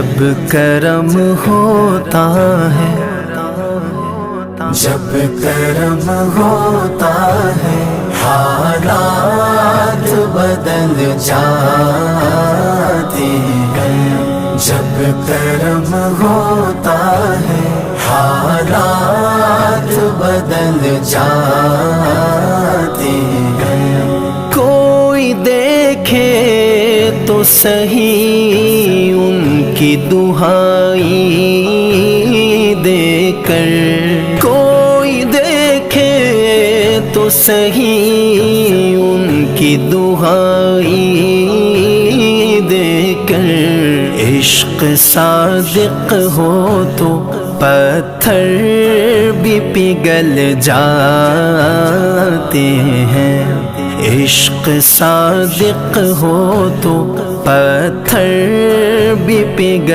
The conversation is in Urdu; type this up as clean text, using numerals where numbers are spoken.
جب کرم ہوتا ہے، جب کرم ہوتا ہے، حالات بدل جاتے ہیں۔ جب کرم ہوتا ہے، حالات بدل جاتے ہیں۔ کوئی دیکھے تو صحیح ان کی دہائی دے کر، کوئی دیکھے تو صحیح ان کی دہائی دے کر۔ عشق صادق ہو تو پتھر بھی پگھل جاتے ہیں۔ عشق صادق ہو تو پتھر بھی پگھل